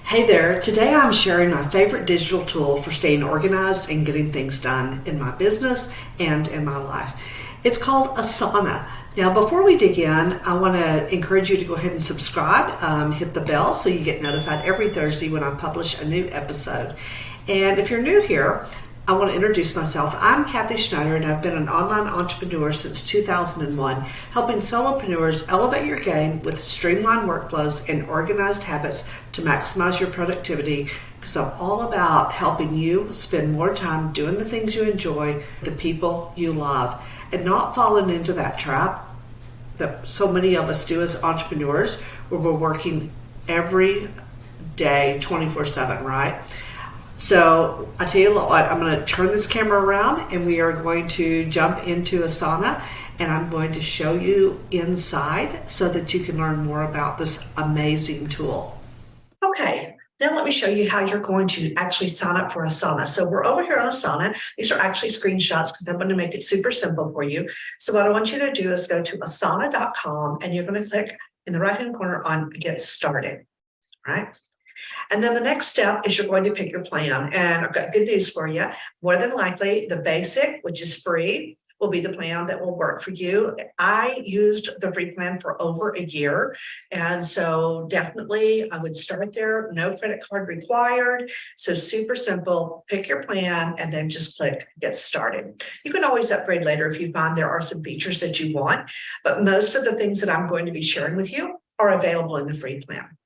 Hey there, today I'm sharing my favorite digital tool for staying organized and getting things done in my business and in my life. It's called Asana. Now, before we dig in, I want to encourage you to go ahead and subscribe, hit the bell so you get notified every Thursday when I publish a new episode. And if you're new here, I want to introduce myself. I'm Kathy Schneider, and I've been an online entrepreneur since 2001, helping solopreneurs elevate your game with streamlined workflows and organized habits to maximize your productivity, because I'm all about helping you spend more time doing the things you enjoy, the people you love, and not falling into that trap that so many of us do as entrepreneurs, where we're working every day 24/7, right? So I tell you what, I'm going to turn this camera around and we are going to jump into Asana, and I'm going to show you inside so that you can learn more about this amazing tool. Okay, now let me show you how you're going to actually sign up for Asana. So we're over here on Asana. These are actually screenshots because I'm going to make it super simple for you. So what I want you to do is go to asana.com and you're going to click in the right-hand corner on Get Started, right? And then the next step is you're going to pick your plan. And I've got good news for you. More than likely, the basic, which is free, will be the plan that will work for you. I used the free plan for over a year. And so definitely I would start there. No credit card required. So super simple. Pick your plan and then just click Get Started. You can always upgrade later if you find there are some features that you want. But most of the things that I'm going to be sharing with you are available in the free plan.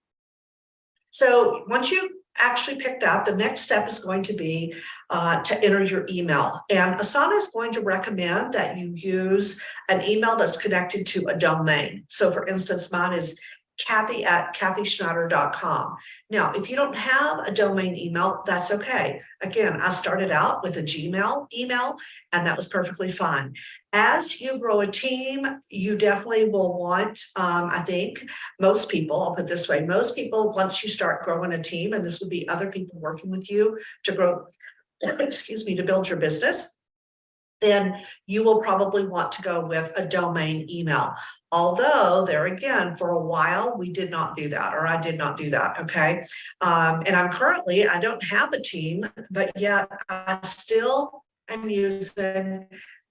So once you actually pick that, the next step is going to be to enter your email. And Asana is going to recommend that you use an email that's connected to a domain. So for instance, mine is Kathy@kathyschneider.com. Now, if you don't have a domain email, that's okay. Again, I started out with a Gmail email, and that was perfectly fine. As you grow a team, you definitely will want, I think most people, I'll put it this way, most people, once you start growing a team, and this would be other people working with you to grow, excuse me, to build your business, then you will probably want to go with a domain email. Although there again, for a while, we did not do that, or I did not do that, okay? And I don't have a team, but yet I still am using,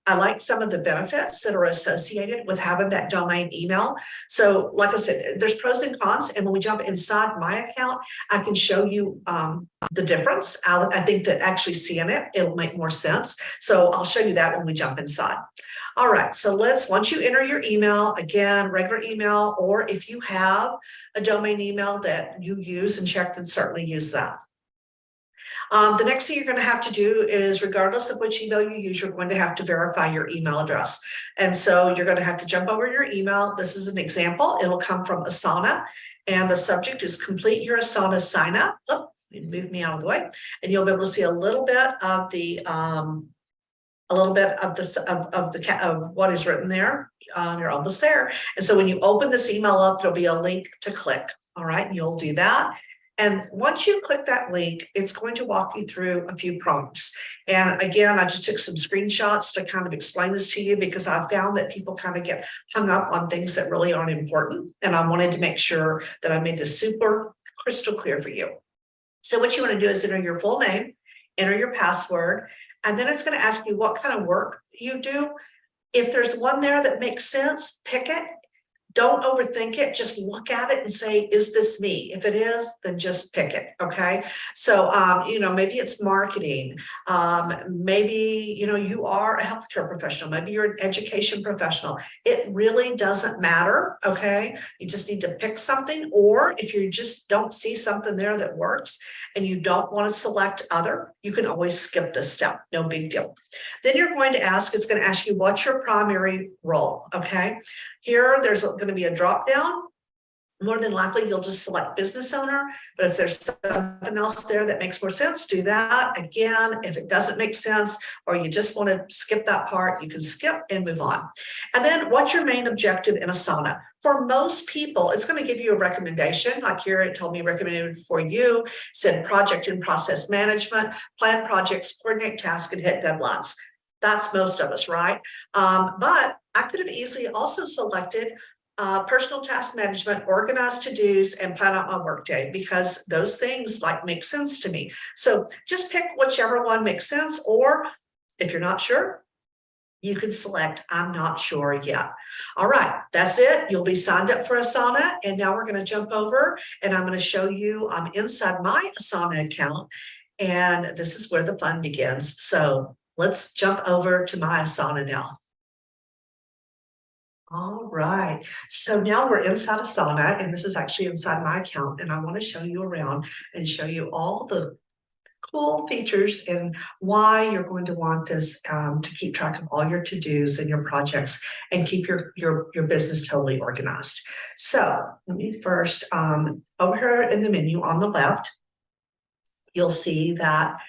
I like some of the benefits that are associated with having that domain email. So like I said, there's pros and cons. And when we jump inside my account, I can show you the difference. I think that actually seeing it, it'll make more sense. So I'll show you that when we jump inside. All right, so once you enter your email, again, regular email, or if you have a domain email that you use and check, then certainly use that. The next thing you're going to have to do is, regardless of which email you use, you're going to have to verify your email address. And so you're going to have to jump over your email. This is an example. It'll come from Asana, and the subject is complete your Asana sign up. Oh, move me out of the way, and you'll be able to see a little bit of the of what is written there. You're almost there. And so when you open this email up, there'll be a link to click. All right, and you'll do that. And once you click that link, it's going to walk you through a few prompts. And again, I just took some screenshots to kind of explain this to you, because I found that people kind of get hung up on things that really aren't important. And I wanted to make sure that I made this super crystal clear for you. So what you want to do is enter your full name, enter your password, and then it's going to ask you what kind of work you do. If there's one there that makes sense, pick it. Don't overthink it. Just look at it and say, is this me? If it is, then just pick it. Okay. So, maybe it's marketing. Maybe, you are a healthcare professional. Maybe you're an education professional. It really doesn't matter. Okay. You just need to pick something. Or if you just don't see something there that works and you don't want to select other, you can always skip this step. No big deal. Then it's going to ask you, what's your primary role? Okay. Here, there's going to be a drop down. More than likely, you'll just select business owner. But if there's something else there that makes more sense, do that. Again, if it doesn't make sense, or you just want to skip that part, you can skip and move on. And then what's your main objective in Asana? For most people, it's going to give you a recommendation. Like here, it told me recommended for you, said project and process management, plan projects, coordinate tasks, and hit deadlines. That's most of us, right? But I could have easily also selected personal task management, organize to-dos, and plan out my workday, because those things like make sense to me. So just pick whichever one makes sense, or if you're not sure, you can select I'm not sure yet. All right, that's it. You'll be signed up for Asana, and now we're going to jump over and I'm going to show you I'm inside my Asana account, and this is where the fun begins. So let's jump over to my Asana now. All right, so now we're inside Asana, and this is actually inside my account, and I want to show you around and show you all the cool features and why you're going to want this to keep track of all your to-dos and your projects and keep your business totally organized. So let me first, over here in the menu on the left, you'll see that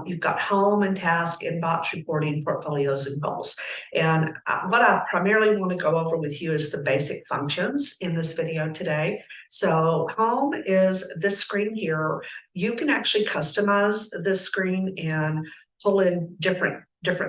you've got home and task, inbox, reporting, portfolios, and goals. And what I primarily want to go over with you is the basic functions in this video today. So home is this screen here. You can actually customize this screen and pull in different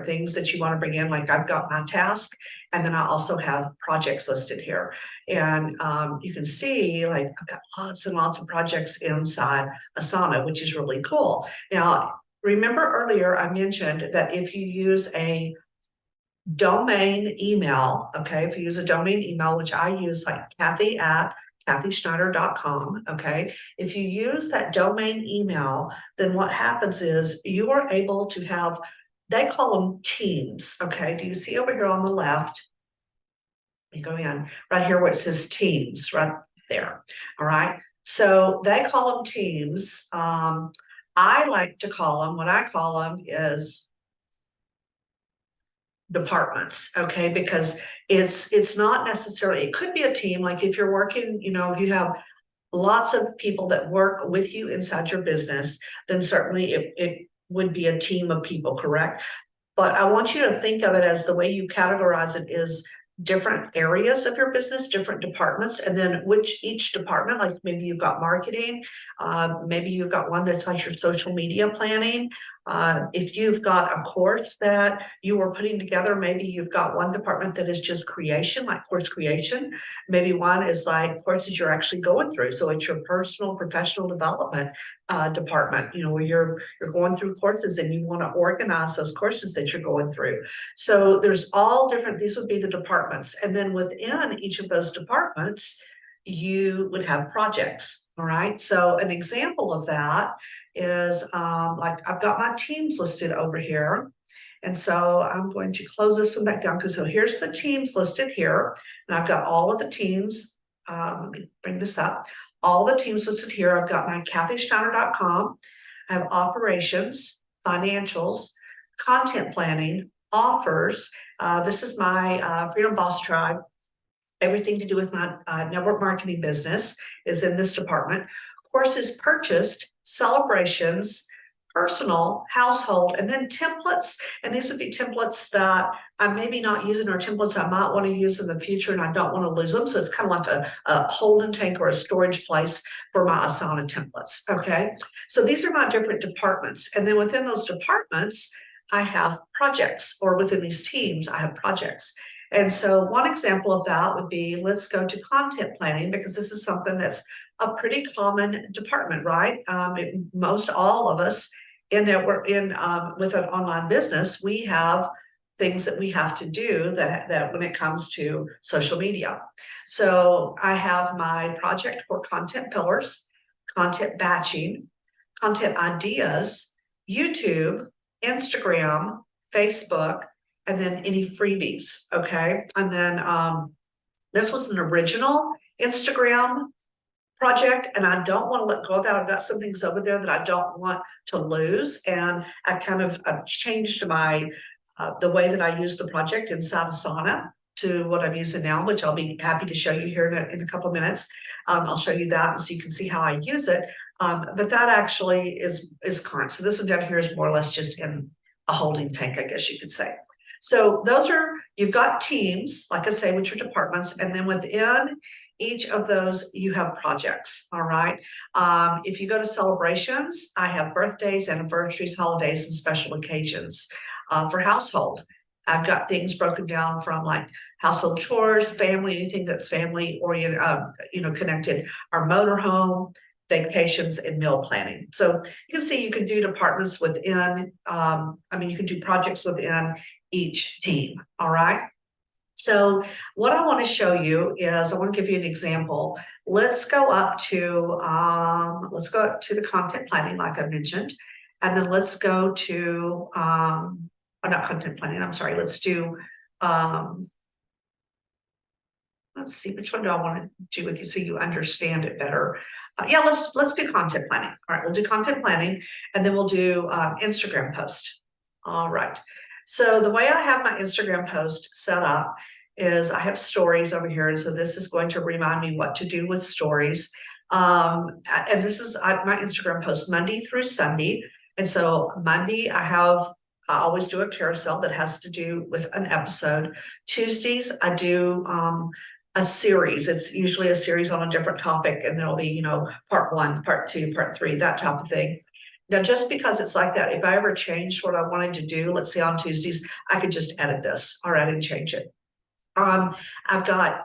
things that you want to bring in. Like I've got my task, and then I also have projects listed here. And you can see like I've got lots and lots of projects inside Asana, which is really cool. Now, remember earlier I mentioned that if you use a domain email, okay, if you use a domain email, which I use, like Kathy@kathyschneider.com, okay, if you use that domain email, then what happens is you are able to have, they call them teams, okay? Do you see over here on the left? You go in right here where it says teams, right there. All right. So they call them teams. I like to call them, what I call them is departments, okay? Because it's not necessarily, it could be a team. Like if you're working, you know, if you have lots of people that work with you inside your business, then certainly it would be a team of people, correct? But I want you to think of it as the way you categorize it is different areas of your business, different departments, and then which each department, like maybe you've got marketing, maybe you've got one that's like your social media planning. If you've got a course that you were putting together, maybe you've got one department that is just creation, like course creation. Maybe one is like courses you're actually going through. So it's your personal professional development department, you know, where you're going through courses and you want to organize those courses that you're going through. So there's all different, these would be the departments. And then within each of those departments, you would have projects. All right. So an example of that is like I've got my teams listed over here. And so I'm going to close this one back down because so here's the teams listed here. And I've got all of the teams. Let me bring this up. All the teams listed here. I've got my kathyschneider.com. I have operations, financials, content planning, offers. This is my Freedom Boss Tribe. Everything to do with my network marketing business is in this department. Courses purchased, celebrations, personal, household, and then templates. And these would be templates that I'm maybe not using or templates I might want to use in the future and I don't want to lose them. So it's kind of like a holding tank or a storage place for my Asana templates, okay? So these are my different departments. And then within those departments, I have projects, or within these teams, I have projects. And so one example of that would be, let's go to content planning, because this is something that's a pretty common department, right? Most all of us in that we're in with an online business, we have things that we have to do that when it comes to social media. So I have my project for content pillars, content batching, content ideas, YouTube, Instagram, Facebook, and then any freebies, okay? And then this was an original Instagram project, and I don't want to let go of that. I've got some things over there that I don't want to lose, and I kind of changed my the way that I use the project inside Asana to what I'm using now, which I'll be happy to show you here in a couple of minutes. I'll show you that so you can see how I use it. But that actually is current. So this one down here is more or less just in a holding tank, I guess you could say. So those are, you've got teams, like I say, with your departments, and then within each of those, you have projects, all right? If you go to celebrations, I have birthdays, anniversaries, holidays, and special occasions. For household, I've got things broken down from like household chores, family, anything that's family oriented, connected, our motorhome, vacations, and meal planning. So you can see you can do departments within, you can do projects within each team, all right? So what I want to show you is, I want to give you an example. Let's go up to the content planning, like I mentioned, and then let's go to, not content planning, I'm sorry, let's do, let's see, which one do I want to do with you so you understand it better? Yeah, let's do content planning. All right, we'll do content planning, and then we'll do Instagram post. All right. So the way I have my Instagram post set up is I have stories over here. And so this is going to remind me what to do with stories. And this is my Instagram post Monday through Sunday. And so Monday, I always do a carousel that has to do with an episode. Tuesdays, I do a series. It's usually a series on a different topic, and there'll be, part 1, part 2, part 3, that type of thing. Now, just because it's like that, if I ever changed what I wanted to do, let's say on Tuesdays, I could just edit this, or I didn't change it. I've got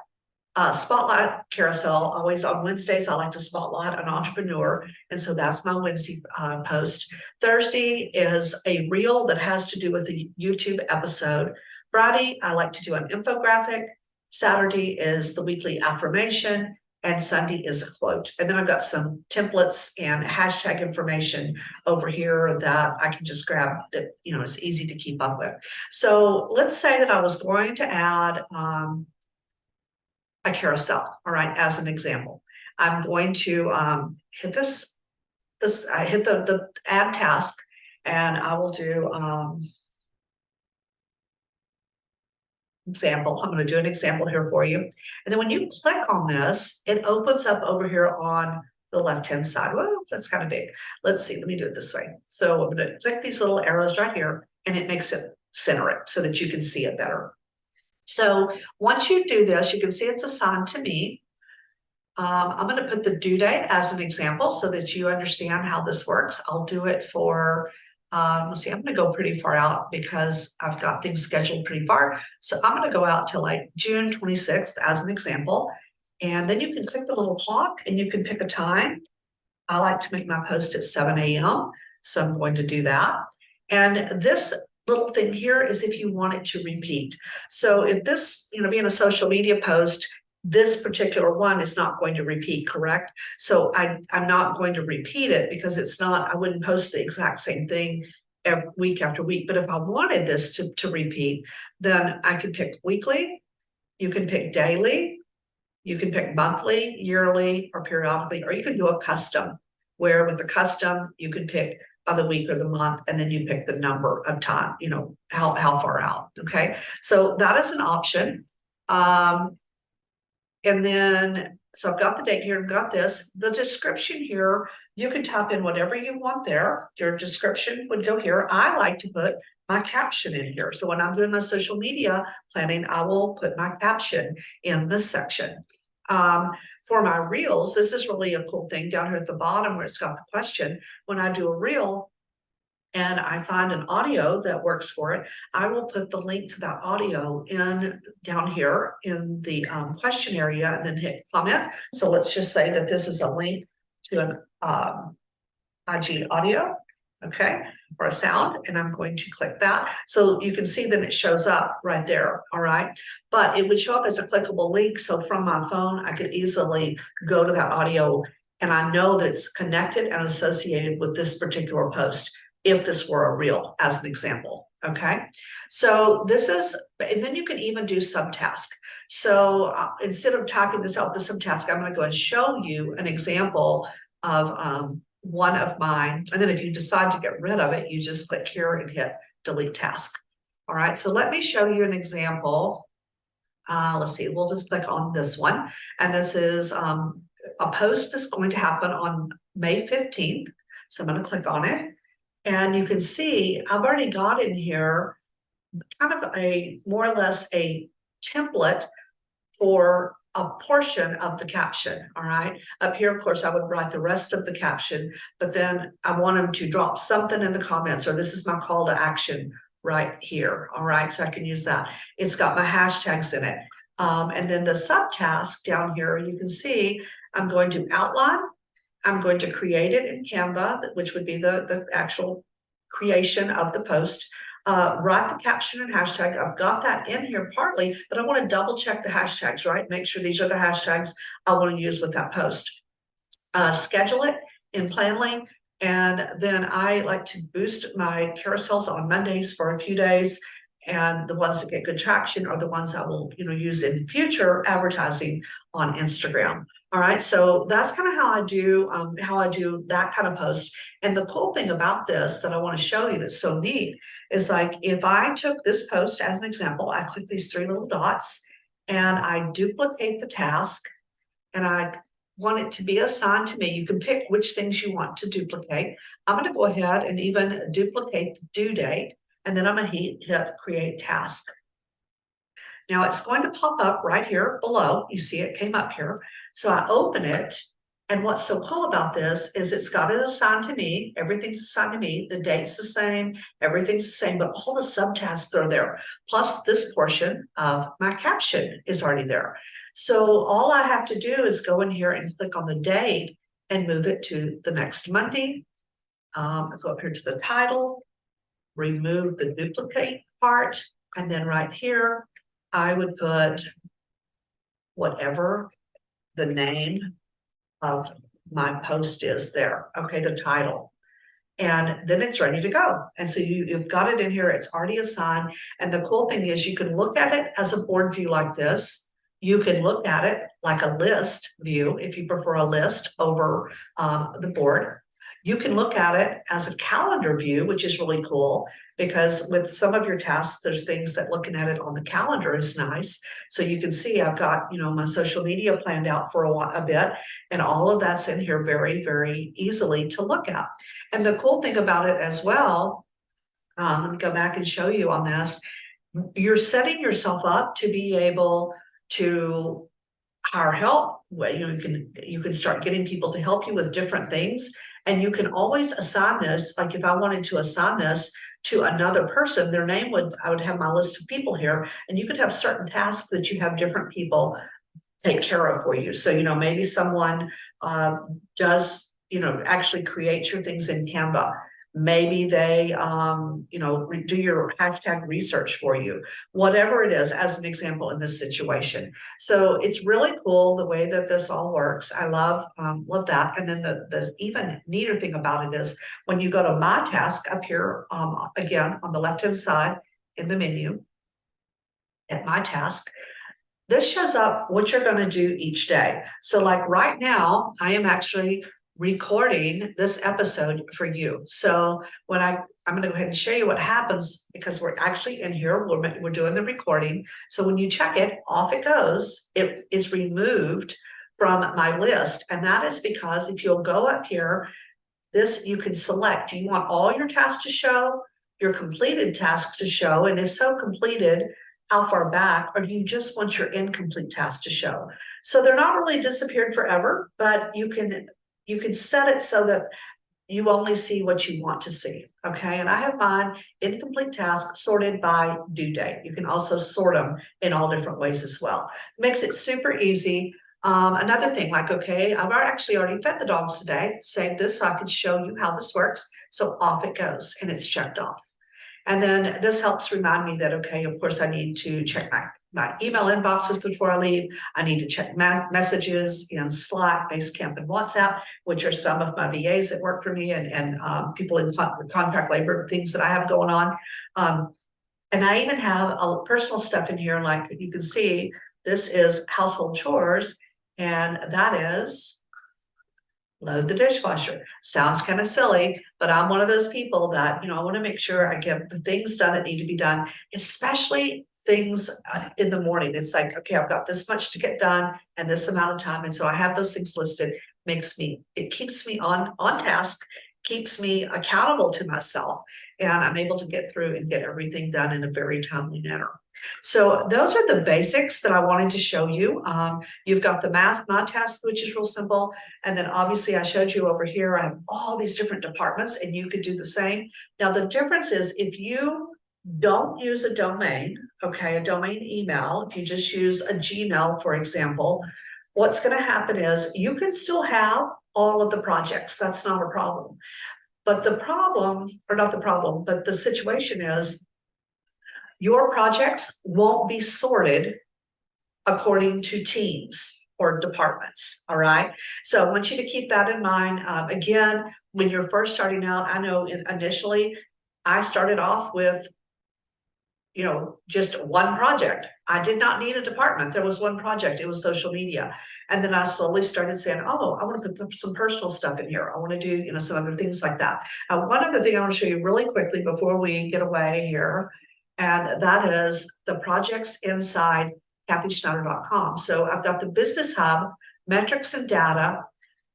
spotlight carousel. Always on Wednesdays, I like to spotlight an entrepreneur, and so that's my Wednesday post. Thursday is a reel that has to do with a YouTube episode. Friday, I like to do an infographic. Saturday is the weekly affirmation, and Sunday is a quote. And then I've got some templates and hashtag information over here that I can just grab that, it's easy to keep up with. So let's say that I was going to add a carousel, all right, as an example. I'm going to hit I hit the add task, and I will do example. I'm going to do an example here for you. And then when you click on this, it opens up over here on the left-hand side. Well, that's kind of big. Let's see. Let me do it this way. So I'm going to click these little arrows right here, and it makes it center it so that you can see it better. So once you do this, you can see it's assigned to me. I'm going to put the due date as an example so that you understand how this works. I'll do it for let's see, I'm going to go pretty far out because I've got things scheduled pretty far. So I'm going to go out to like June 26th as an example. And then you can click the little clock and you can pick a time. I like to make my post at 7 a.m. So I'm going to do that. And this little thing here is if you want it to repeat. So if this, being a social media post, this particular one is not going to repeat, correct? So I'm not going to repeat it because I wouldn't post the exact same thing every week after week. But if I wanted this to repeat, then I could pick weekly, you can pick daily, you can pick monthly, yearly, or periodically, or you can do a custom, where with the custom, you can pick by the week or the month, and then you pick the number of time, how far out, okay? So that is an option. And then, so I've got the date here, I've got this. The description here, you can type in whatever you want there. Your description would go here. I like to put my caption in here. So when I'm doing my social media planning, I will put my caption in this section. For my reels, this is really a cool thing down here at the bottom where it's got the question. When I do a reel, and I find an audio that works for it, I will put the link to that audio in down here in the question area and then hit comment. So let's just say that this is a link to an IG audio, okay, or a sound, and I'm going to click that. So you can see that it shows up right there, all right? But it would show up as a clickable link. So from my phone, I could easily go to that audio, and I know that it's connected and associated with this particular post, if this were a reel, as an example, okay? So this is, and then you can even do subtask. So instead of typing this out with the subtask, I'm gonna go and show you an example of one of mine. And then if you decide to get rid of it, you just click here and hit delete task. All right, so let me show you an example. Let's see, we'll just click on this one. And this is a post that's going to happen on May 15th. So I'm gonna click on it. And you can see I've already got in here kind of more or less a template for a portion of the caption, all right? Up here, of course, I would write the rest of the caption, but then I want them to drop something in the comments, or this is my call to action right here. All right, so I can use that. It's got my hashtags in it. And then the subtask down here, you can see I'm going to outline. I'm going to create it in Canva, which would be the actual creation of the post. Write the caption and hashtag. I've got that in here partly, but I want to double check the hashtags, right? Make sure these are the hashtags I want to use with that post. Schedule it in Planly. And then I like to boost my carousels on Mondays for a few days. And the ones that get good traction are the ones I will, use in future advertising on Instagram. All right, so that's kind of how I do that kind of post. And the cool thing about this that I want to show you that's so neat is like if I took this post as an example, I click these three little dots and I duplicate the task and I want it to be assigned to me. You can pick which things you want to duplicate. I'm going to go ahead and even duplicate the due date, and then I'm going to hit create task. Now it's going to pop up right here below. You see it came up here. So I open it. And what's so cool about this is it's got it assigned to me. Everything's assigned to me. The date's the same. Everything's the same, but all the subtasks are there. Plus this portion of my caption is already there. So all I have to do is go in here and click on the date and move it to the next Monday. I'll go up here to the title, remove the duplicate part, and then right here, I would put whatever the name of my post is there. Okay, the title. And then it's ready to go. And so you've got it in here. It's already assigned. And the cool thing is you can look at it as a board view like this. You can look at it like a list view if you prefer a list over the board. You can look at it as a calendar view, which is really cool because with some of your tasks, there's things that looking at it on the calendar is nice. So you can see I've got, my social media planned out for a bit, and all of that's in here very, very easily to look at. And the cool thing about it as well, let me go back and show you on this. You're setting yourself up to be able to hire help. You can start getting people to help you with different things, and you can always assign this. Like if I wanted to assign this to another person, their name I would have my list of people here, and you could have certain tasks that you have different people take care of for you. So maybe someone does actually create your things in Canva. Maybe they, do your hashtag research for you, whatever it is, as an example in this situation. So it's really cool the way that this all works. I love that. And then the even neater thing about it is when you go to my task up here, again, on the left-hand side in the menu at my task, this shows up what you're going to do each day. So like right now, I am actually recording this episode for you. So when I'm going to go ahead and show you what happens because we're actually in here, we're doing the recording. So when you check it, off it goes. It is removed from my list. And that is because if you'll go up here, you can select, do you want all your tasks to show, your completed tasks to show? And if so completed, how far back, or do you just want your incomplete tasks to show? So they're not really disappeared forever, but you can set it so that you only see what you want to see, okay? And I have mine incomplete tasks sorted by due date. You can also sort them in all different ways as well. Makes it super easy. Another thing, like, okay, I've actually already fed the dogs today. Save this so I can show you how this works. So off it goes and it's checked off. And then this helps remind me that, okay, of course, I need to check my email inboxes before I leave. I need to check messages in Slack, Basecamp, and WhatsApp, which are some of my VAs that work for me and people in contract labor, things that I have going on. And I even have personal stuff in here, like you can see, this is household chores, and that is load the dishwasher. Sounds kind of silly, but I'm one of those people that, I want to make sure I get the things done that need to be done, especially things in the morning. It's like, okay, I've got this much to get done and this amount of time. And so I have those things listed. It keeps me on task, keeps me accountable to myself, and I'm able to get through and get everything done in a very timely manner. So those are the basics that I wanted to show you. You've got the my task, which is real simple. And then obviously I showed you over here, I have all these different departments and you could do the same. Now the difference is if you Don't use a domain, okay, a domain email. If you just use a Gmail, for example, what's going to happen is you can still have all of the projects. That's not a problem. But the problem, or not the problem, but the situation is your projects won't be sorted according to teams or departments. All right. So I want you to keep that in mind. Again, when you're first starting out, I know initially I started off with just one project. I did not need a department. There was one project. It was social media. And then I slowly started saying, oh, I want to put some personal stuff in here. I want to do, some other things like that. One other thing I want to show you really quickly before we get away here, and that is the projects inside kathyschneider.com. So I've got the business hub, metrics and data,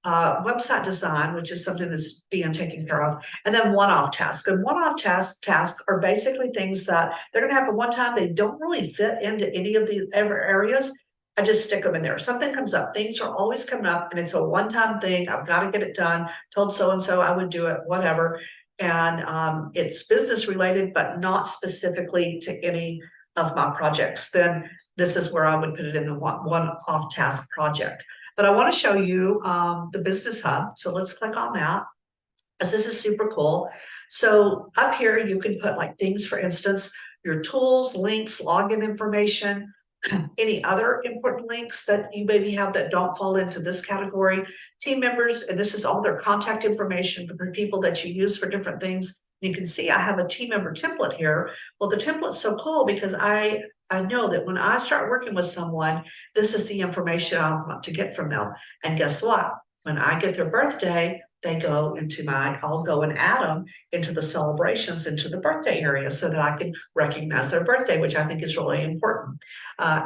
website design, which is something that's being taken care of, and then one-off tasks. And one-off tasks are basically things that they're going to happen one time. They don't really fit into any of the areas. I just stick them in there. Something comes up. Things are always coming up, and it's a one-time thing. I've got to get it done. Told so-and-so I would do it, whatever. And it's business related, but not specifically to any of my projects. Then this is where I would put it in the one-off task project. But I want to show you the business hub. So let's click on that, as this is super cool. So up here, you can put like things, for instance, your tools, links, login information, any other important links that you maybe have that don't fall into this category, team members, and this is all their contact information for people that you use for different things. You can see I have a team member template here. Well, the template's so cool because I know that when I start working with someone, this is the information I want to get from them. And guess what? When I get their birthday, I'll go and add them into the celebrations, into the birthday area so that I can recognize their birthday, which I think is really important.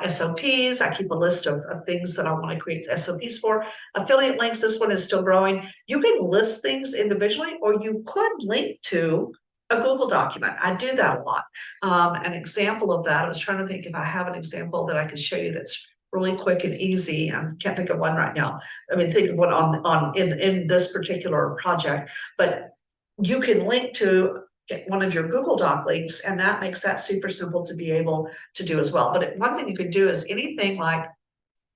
SOPs, I keep a list of things that I want to create SOPs for. Affiliate links, this one is still growing. You can list things individually, or you could link to a Google document. I do that a lot. An example of that, I was trying to think if I have an example that I could show you that's really quick and easy. I can't think of one right now. I mean, think of one in this particular project, but you can link to one of your Google Doc links, and that makes that super simple to be able to do as well. But one thing you could do is anything like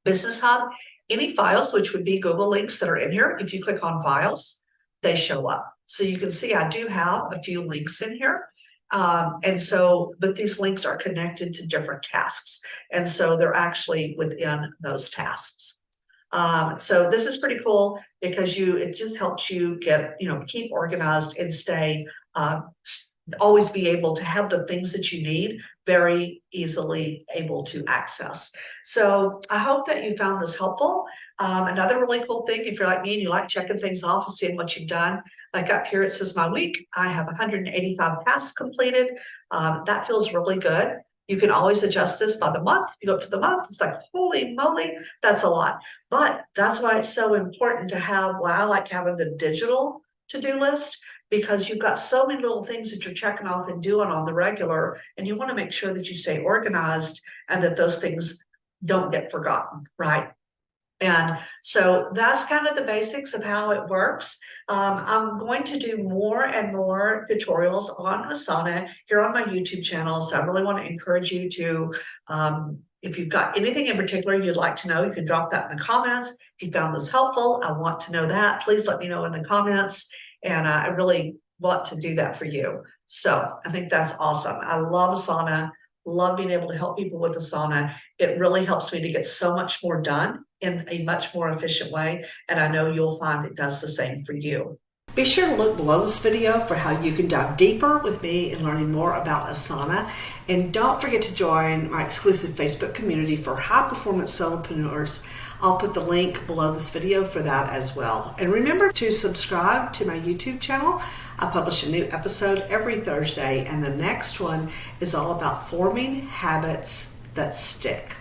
Business Hub, any files, which would be Google links that are in here. If you click on files, they show up. So you can see I do have a few links in here. But these links are connected to different tasks. And so they're actually within those tasks. So this is pretty cool because it just helps you keep organized and stay, always be able to have the things that you need very easily able to access. So I hope that you found this helpful. Another really cool thing, if you're like me and you like checking things off and seeing what you've done, like up here, it says my week, I have 185 tasks completed. That feels really good. You can always adjust this by the month. If you go up to the month, it's like, holy moly, that's a lot. But that's why it's so important to have, I like having the digital to-do list, because you've got so many little things that you're checking off and doing on the regular, and you want to make sure that you stay organized and that those things don't get forgotten, right? And so that's kind of the basics of how it works. I'm going to do more and more tutorials on Asana here on my YouTube channel. So I really want to encourage you to, if you've got anything in particular you'd like to know, you can drop that in the comments. If you found this helpful, I want to know that. Please let me know in the comments. And I really want to do that for you. So I think that's awesome. I love Asana, love being able to help people with Asana. It really helps me to get so much more done in a much more efficient way. And I know you'll find it does the same for you. Be sure to look below this video for how you can dive deeper with me in learning more about Asana. And don't forget to join my exclusive Facebook community for high-performance solopreneurs. I'll put the link below this video for that as well. And remember to subscribe to my YouTube channel. I publish a new episode every Thursday, and the next one is all about forming habits that stick.